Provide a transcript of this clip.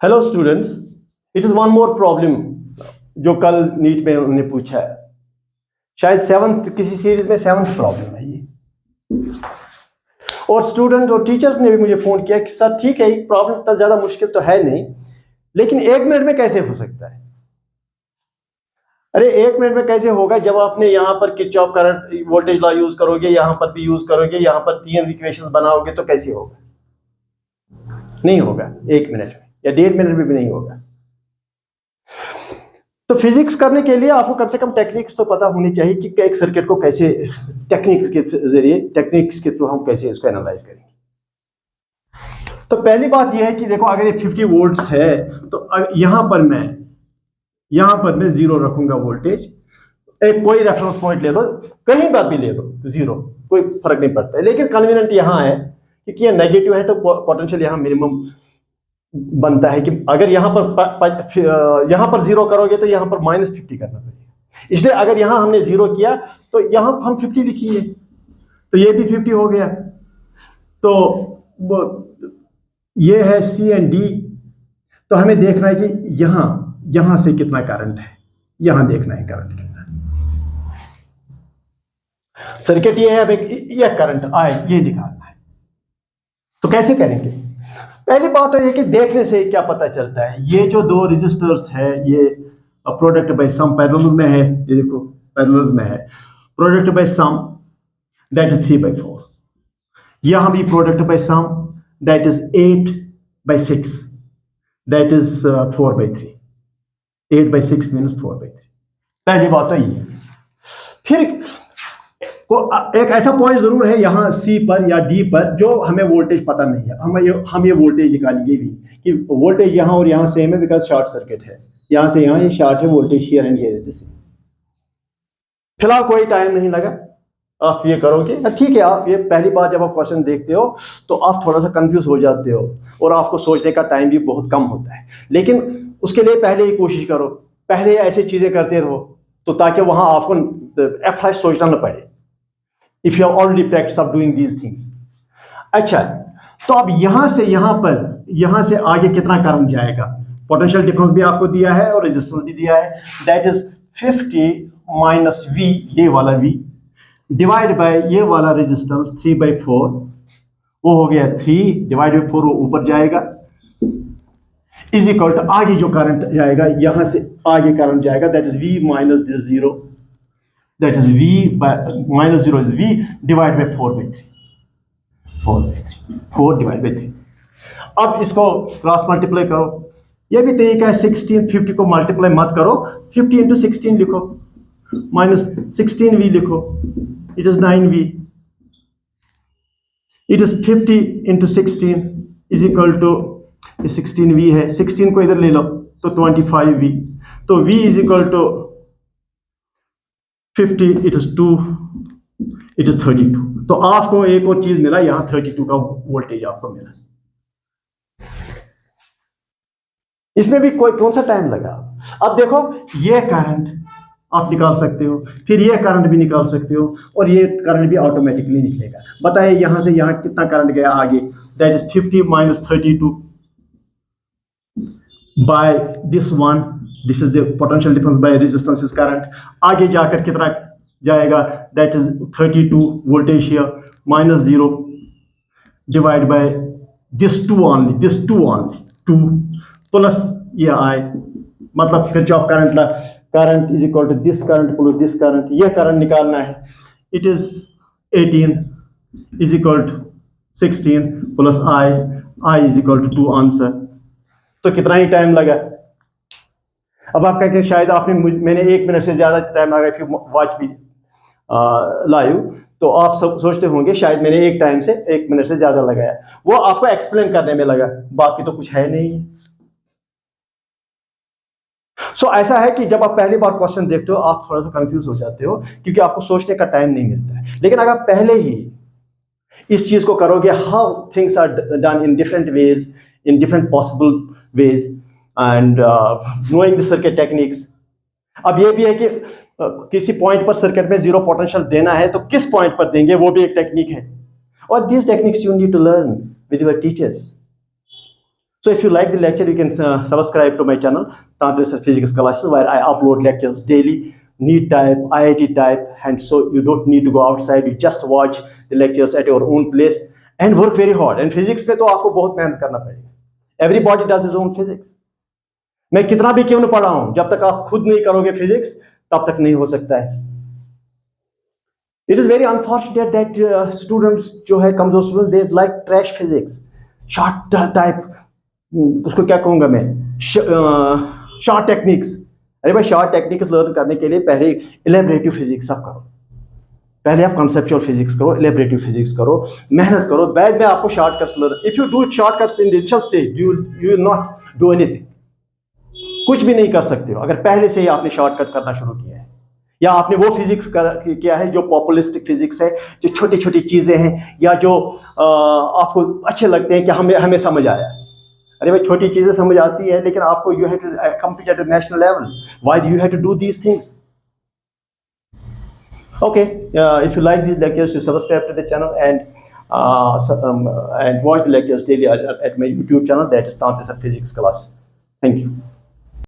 Hello students, it is one more problem जो कल NEET में उन्होंने पूछा है। शायद सेवंथ किसी सीरीज में सेवंथ प्रॉब्लम है ये। और स्टूडेंट और टीचर्स ने भी मुझे फ़ोन किया कि सर ठीक है, प्रॉब्लम इतना ज़्यादा मुश्किल तो है नहीं, लेकिन 1 मिनट में कैसे हो सकता है? अरे 1 मिनट में कैसे होगा जब आपने यहाँ पर Kirchhoff current voltage law use करोगे, यहाँ पर भी यूज करोगे, यहाँ पर 3 इक्वेशंस बनाओगे तो कैसे होगा? नहीं होगा 1 मिनट में, या 1.5 मिनट में भी नहीं होगा। तो फिजिक्स करने के लिए आपको कम से कम टेक्निक्स तो पता होनी चाहिए कि एक सर्किट को कैसे टेक्निक्स के थ्रू हम कैसे इसको एनालाइज करेंगे। तो पहली बात यह है कि देखो, अगर ये 50 वोल्ट्स है तो यहां पर मैं 0 रखूंगा वोल्टेज। एक कोई रेफरेंस पॉइंट ले लो, कहीं पर भी ले लो, 0, कोई फर्क नहीं पड़ता है। लेकिन कन्वीनियंट यहां है क्योंकि ये नेगेटिव है तो पोटेंशियल यहां मिनिमम बनता है कि अगर यहां पर 0 करोगे तो यहां पर -50 करना पड़ेगा। इसलिए अगर यहां हमने 0 किया तो यहां हम 50 लिखेंगे, तो ये भी 50 हो गया। तो ये है सी एंड डी। तो हमें देखना है कि यहां से कितना करंट है, यहां देखना है करंट कितना। सर्किट ये है, अब ये करंट आए ये निकालना है। तो कैसे करेंगे? पहली बात तो ये कि देखने से क्या पता चलता है। ये जो दो रेजिस्टर्स है, ये प्रोडक्ट बाय सम पैरेलल्स में है, ये देखो पैरेलल्स में है। Product by sum that is 3/4। यहां भी product by sum that is 8/6, that is 4/3। 8/6 means 4/3। पहली बात तो ये। फिर एक ऐसा पॉइंट जरूर है यहाँ सी पर या डी पर जो हमें वोल्टेज पता नहीं है। हम ये वोल्टेज निकालेंगे भी कि वोल्टेज यहाँ और यहाँ सेम है, बिकॉज शॉर्ट सर्किट है। यहाँ से यहाँ ये शॉर्ट है, voltage here and here is same. फिलहाल कोई टाइम नहीं लगा, आप ये करोगे ठीक है। आप ये पहली बार जब आप क्वेश्चन देखते हो तो आप थोड़ा सा कंफ्यूज हो जाते हो और आपको सोचने का टाइम भी बहुत कम होता है। लेकिन उसके लिए पहले ही कोशिश करो, पहले ऐसी चीजें करते रहो, तो ताकि वहां आपको एफ सोचना न पड़े। If you have already practiced of doing these things. अच्छा, तो अब यहां से आगे कितना करंट जाएगा? पोटेंशियल डिफरेंस भी आपको दिया है और रेजिस्टेंस भी दिया है, दैट इज 50 माइनस V, ये वाला V, डिवाइड बाय ये वाला रेजिस्टेंस 3/4। वो हो गया 3 डिवाइड बाय 4, वो ऊपर जाएगा, इज इक्वल टू आगे जो करंट जाएगा, यहां से आगे करंट जाएगा, that is V minus this 0, that is V by -0 is V divided by 4/3। 4 divided by 3। अब इसको क्रॉस मल्टीप्लाई करो। ये भी तरीका है, 16 50 को मल्टीप्लाई मत करो, 50 into 16 लिखो, -16V लिखो, it is 9V। It is 50 into 16 is equal to 16V है, 16 को इधर ले लो तो 25V। तो V is equal to 50, it is 32। तो आपको एक और चीज मिला, यहां 32 का वोल्टेज आपको मिला। इसमें भी कौन सा टाइम लगा? अब देखो, ये करंट आप निकाल सकते हो, फिर ये करंट भी निकाल सकते हो, और ये करंट भी ऑटोमेटिकली निकलेगा। बताइए यहां से यहां कितना करंट गया आगे, that is 50 minus 32 by this one, this is the potential difference by resistance is current. आगे जाकर कितना जाएगा, that is 32 voltage here minus 0 divide by this 2 only 2 plus ये आए, मतलब फिर जो current is equal to this current plus this current, ये करंट निकालना है। It is 18 is equal to 16 plus I is equal to 2 answer. तो कितना ही टाइम लगा? अब आप कहते हैं शायद मैंने 1 मिनट से ज्यादा टाइम लगा, फिर वॉच भी लाइव, तो आप सब सोचते होंगे शायद मैंने 1 मिनट से ज्यादा लगाया। वो आपको एक्सप्लेन करने में लगा, बाकी तो कुछ है नहीं। सो ऐसा है कि जब आप पहली बार क्वेश्चन देखते हो आप थोड़ा सा कंफ्यूज हो जाते हो, क्योंकि आपको सोचने का टाइम नहीं मिलता है। लेकिन अगर पहले ही इस चीज को करोगे, how things are done in different ways, in different possible ways, and knowing the circuit techniques. अब ये भी है कि किसी पॉइंट पर सर्किट में 0 पोटेंशियल देना है तो किस पॉइंट पर देंगे, वो भी एक टेक्निक है। और this techniques you need to learn with your teachers. So if you like the lecture, you can subscribe to my channel, Tantri Sir Physics Classes, where I upload lectures daily, NEET type, IIT type, and so you don't need to go outside. You just watch the lectures at your own place and work very hard. And physics में तो आपको बहुत मेहनत करना पड़ेगा. Everybody does his own physics. मैं कितना भी क्यों न पढ़ा हूं, जब तक आप खुद नहीं करोगे फिजिक्स तब तक नहीं हो सकता है. It is very unfortunate that students जो है कमजोर students, they like trash physics, short type, उसको क्या कहूँगा मैं, शॉर्ट टेक्निक्स. अरे भाई शॉर्ट टेक्निक्स लर्न करने के लिए पहले इलेबरेटिव फिजिक्स सब करो. पहले आप कॉन्सेप्चुअल फिजिक्स करो, इलेबरेटिव फिजिक्स करो, मेहनत करो, बाद में आपको shortcuts learn. If you do shortcuts in the initial stage, you will not do anything. कुछ भी नहीं कर सकते हो अगर पहले से ही आपने शॉर्टकट करना शुरू किया है, या आपने वो फिजिक्स किया है जो पॉपुलिस्टिक फिजिक्स है, जो छोटी छोटी चीजें हैं, या जो आपको अच्छे लगते हैं कि हमें समझ आया. अरे भाई छोटी चीजें समझ आती है, लेकिन आपको you have to compete at national level. Why do you have to do these things? Okay, if you like these lectures, you subscribe to the channel and watch the lectures daily at my YouTube channel, that is Tantri Sir Physics Class. Thank you.